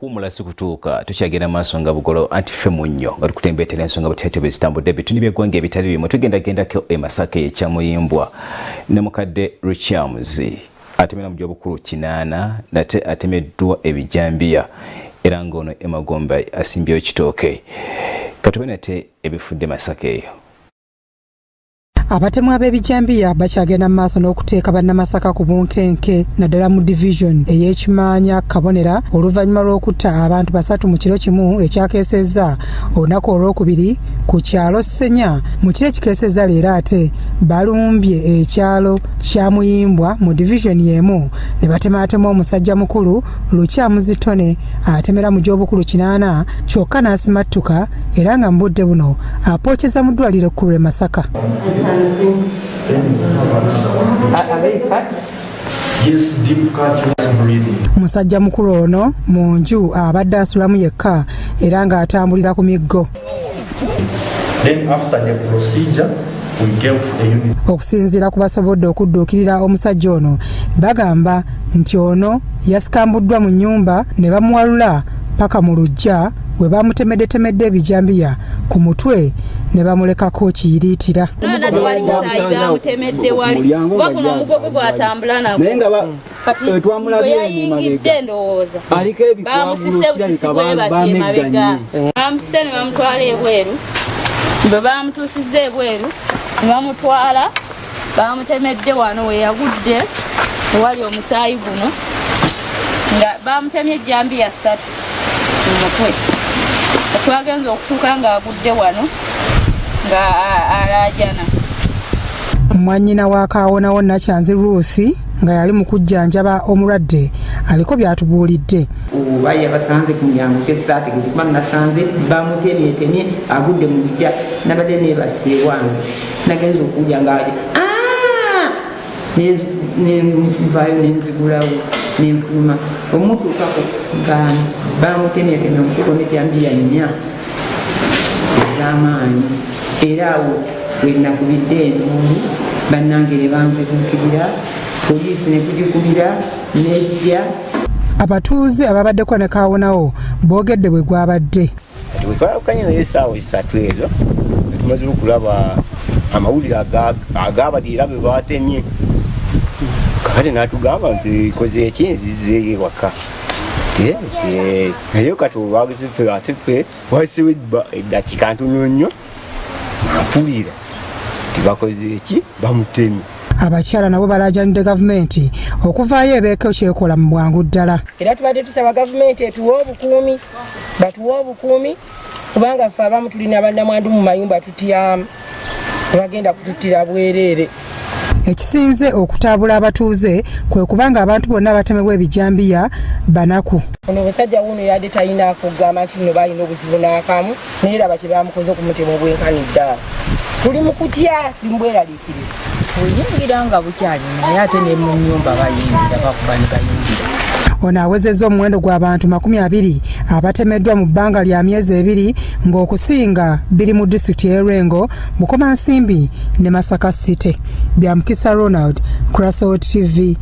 okuwumula si kutuuka tukyagenda maaso nga bugolo anti ffe munnyo nga tukutembeetera ensonga buteete bwe zitambudde ebitundu by'eggwanga ebitali bimu tugendagendako e Masaka ekyamuyimbwa ne mukadde Ruchyamuzi atemera mu gy'obukulu 8 nate atemeddwa ebijambiya era ng'ono Emagomba asimbyewo ekitooke katube nate ebifudde Masaka eyo. Abatemu ab'ebijambiya bakyagenda mu maaso n'okuteeka bannamasaka ku bunkenke naddala mu division ey'Ekimanya Kabonera oluvannyuma lw'okutta abantu 3 mu kiro kimu ekyakeesezza olunaku olwokubiri ku kyalo Ssenya mu kiro ekikeesezza leero ate balumbye ekyalo kya Muyimbwa mu division y'emu ne batematema omusajja mukulu Ruchyamuzi Tone atemera mu gy'obukulu 8 kyokka n'asimattuka era nga mu budde buno apookeza mu ddwaliro ekkulu e Masaka. Musajja mukulu ono mu nju abadde asulamu yekka era ng'atambulira ku miggo. Okusinziira ku basobodde okudduukirira omusajja ono bagamba nti ono yasikambuddwa mu nnyumba ne bamuwalula paka mu luggya we bamutemedde ebijambiya ku mutwe ne bamulekako kiyiriitira. Bamutuusizza ebweru ne bamutwala bamutemedde wano we yagudde ewali omusaayi guno nga bamutemye ejjambiya 3 mu mutwe. Twagenza okutuuka ng'agudde wano nga alaajana. Mwannyina wa Kaawonawo Nakyanzi Ruth nga yali mu kujjanjaba omulwadde aliko byatubuulidde. Oba yabasanze ku mulyango ky'essaati kuba nasanze bamutemyetemye agudde mu luggya nabadde neebase wange nagenza okuwulya ng'ali nenvaayo nenzigulawo nenfuluma omutuukako nga bamutemyetemye omutego n'ejjambiya 4 ez'amaanyi era awo we nakubidde entundu bannange ne banziguukirira poliisi ne tugikubira n'ejja. Abatuuze ababaddeko ne Kaawonawo boogedde bwe gwabadde. Twakanye naye essaawa 3 ezo tumaze okulaba amawulire agabadira be batemye kakati n'atugamba nti koze eki nzize ewaka naye kati olwagezeffe ate ffe wasiwo eddakiika ntono nnyo mpulira nti bakoze eki bamutemye. Abakyala nabo balaajanidde gavumenti okuvaayo ebeeko kyekola mu bwangu ddala. Era tubadde tusaba gavumenti etuwe obukuumi batuwe obukuumi kubanga ffe abamu tulina bannamwandu mu mayumba tutyamu bagenda kututtira bwereere. Ekisinze okutaabula abatuuze kwe kubanga abantu bonna batemebwa ebijambiya banaku. Ono omusajja wuno yadde talina kugamba nti nno balina obuzibu n'akamu naye raba kye bamukoze okumutema obwenkani ddala. Tuli mu kutya limbweraliikirira. Oyingira nga bukyali naye ate ne mu nnyumba bayingira bakuba ne bayingira. Ono awezezza omuwendo gw'abantu 20 abatemeddwa mu bbanga lya myezi 2 ng'okusinga biri mu disitulikiti y'e Bukomansimbi ne Masaka City. Byamukisa Ronald, Crossroad TV.